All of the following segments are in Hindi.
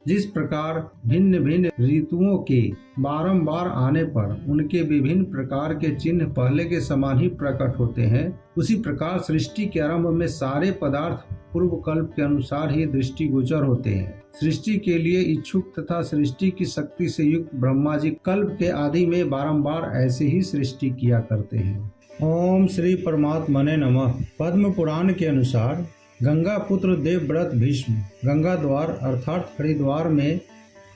जिस प्रकार भिन्न भिन्न ऋतुओं के बारंबार आने पर उनके विभिन्न प्रकार के चिन्ह पहले के समान ही प्रकट होते हैं, उसी प्रकार सृष्टि के आरंभ में सारे पदार्थ पूर्व कल्प के अनुसार ही दृष्टिगोचर होते हैं। सृष्टि के लिए इच्छुक तथा सृष्टि की शक्ति से युक्त ब्रह्मा जी कल्प के आदि में बारंबार ऐसे ही सृष्टि किया करते हैं। ओम श्री परमात्मने नमः। पद्म पुराण के अनुसार गंगा पुत्र देवव्रत भीष्म गंगा द्वार अर्थात हरिद्वार में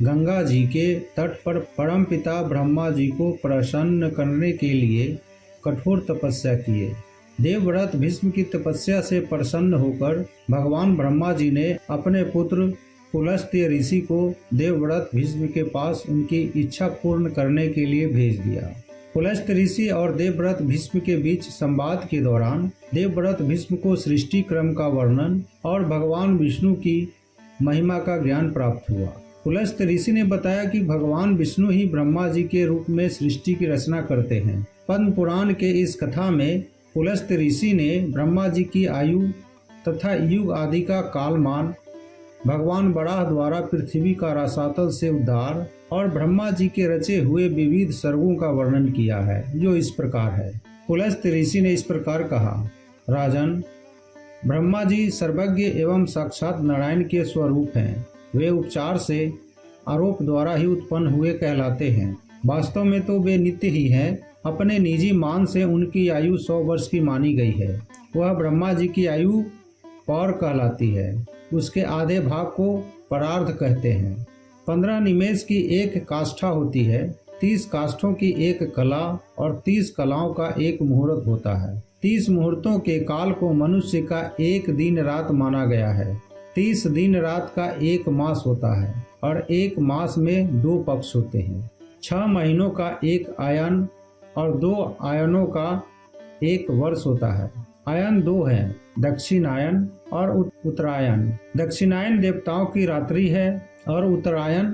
गंगा जी के तट पर परम पिता ब्रह्मा जी को प्रसन्न करने के लिए कठोर तपस्या किए। देवव्रत भीष्म की तपस्या से प्रसन्न होकर भगवान ब्रह्मा जी ने अपने पुत्र पुलस्त्य ऋषि को देवव्रत भीष्म के पास उनकी इच्छा पूर्ण करने के लिए भेज दिया। पुलस्त्य ऋषि और देवव्रत भीष्म के बीच संवाद के दौरान देवव्रत भीष्म को सृष्टि क्रम का वर्णन और भगवान विष्णु की महिमा का ज्ञान प्राप्त हुआ। पुलस्त्य ऋषि ने बताया कि भगवान विष्णु ही ब्रह्मा जी के रूप में सृष्टि की रचना करते हैं। पद्म पुराण के इस कथा में पुलस्त्य ऋषि ने ब्रह्मा जी की आयु तथा युग आदि का कालमान, भगवान बराह द्वारा पृथ्वी का रसातल से उद्धार और ब्रह्मा जी के रचे हुए विविध सर्गों का वर्णन किया है, जो इस प्रकार है। पुलस्त्य ऋषि ने इस प्रकार कहा, राजन, ब्रह्मा जी सर्वज्ञ एवं साक्षात नारायण के स्वरूप हैं। वे उपचार से आरोप द्वारा ही उत्पन्न हुए कहलाते हैं। वास्तव में तो वे नित्य ही हैं। अपने निजी मान से उनकी आयु 100 वर्ष की मानी गई है। वह ब्रह्मा जी की आयु पौर कहलाती है। उसके आधे भाग को परार्ध कहते हैं। 15 निमेष की एक काष्ठा होती है। 30 काष्ठों की एक कला और 30 कलाओं का एक मुहूर्त होता है। 30 मुहूर्तों के काल को मनुष्य का एक दिन रात माना गया है। 30 दिन रात का एक मास होता है और एक मास में 2 पक्ष होते हैं। 6 महीनों का एक आयन और 2 आयनों का एक वर्ष होता है। आयन 2 हैं, दक्षिणायन और उत्तरायण। दक्षिणायन देवताओं की रात्रि है और उत्तरायण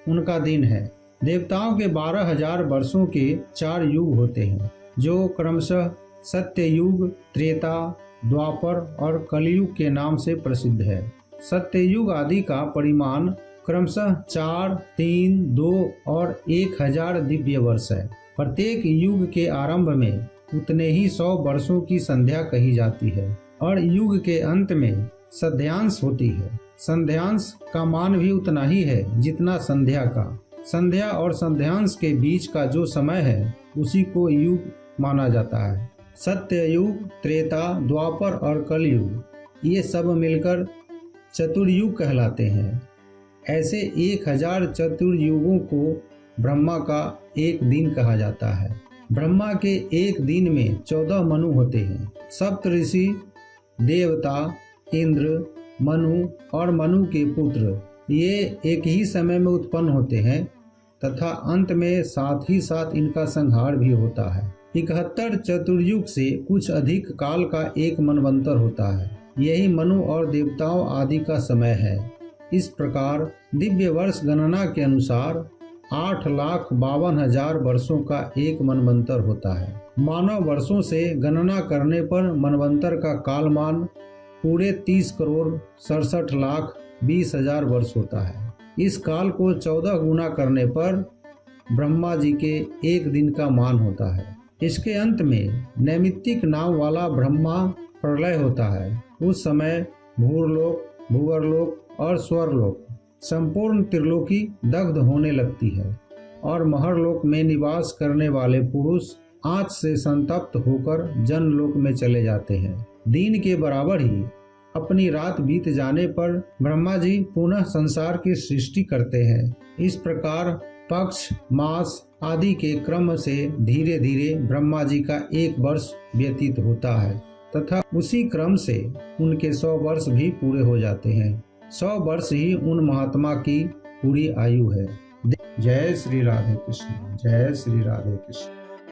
उनका दिन है। देवताओं के 12,000 वर्षों के 4 युग होते हैं, जो क्रमशः सत्ययुग, त्रेता, द्वापर और कलयुग के नाम से प्रसिद्ध है। सत्ययुग आदि का परिमाण क्रमशः 4, 3, 2 और 1000 दिव्य वर्ष है। प्रत्येक युग के आरंभ में उतने ही 100 वर्षों की संध्या कही जाती है और युग के अंत में संध्यांश होती है। संध्यांश का मान भी उतना ही है जितना संध्या का। संध्या और संध्यांश के बीच का जो समय है उसी को युग माना जाता है। सत्ययुग, त्रेता, द्वापर और कलयुग ये सब मिलकर चतुर्युग कहलाते हैं। ऐसे 1000 चतुर्युगों को ब्रह्मा का एक दिन कहा जाता है। ब्रह्मा के एक दिन में 14 मनु होते हैं। सप्त ऋषि, देवता, इंद्र, मनु और मनु के पुत्र ये एक ही समय में उत्पन्न होते हैं तथा अंत में साथ ही साथ इनका संहार भी होता है। 71 चतुर्युग से कुछ अधिक काल का एक मनवंतर होता है। यही मनु और देवताओं आदि का समय है। इस प्रकार दिव्य वर्ष गणना के अनुसार 8,52,000 वर्षों का एक मनवंतर होता है। मानव वर्षों से गणना करने पर मनवंतर का कालमान पूरे 30,67,20,000 वर्ष होता है। इस काल को 14 गुना करने पर ब्रह्मा जी के एक दिन का मान होता है। इसके अंत में नैमित्तिक नाम वाला ब्रह्मा प्रलय होता है। उस समय भूरलोक, भूवरलोक और स्वर्लोक संपूर्ण त्रिलोकी दग्ध होने लगती है और महरलोक में निवास करने वाले पुरुष आँच से संतप्त होकर जनलोक में चले जाते हैं। दिन के बराबर ही अपनी रात बीत जाने पर ब्रह्मा जी पुनः संसार की सृष्टि करते हैं। इस प्रकार पक्ष, मास आदि के क्रम से धीरे धीरे ब्रह्मा जी का एक वर्ष व्यतीत होता है तथा उसी क्रम से उनके 100 वर्ष भी पूरे हो जाते हैं। 100 वर्ष ही उन महात्मा की पूरी आयु है। जय श्री राधे कृष्ण। जय श्री राधे कृष्ण।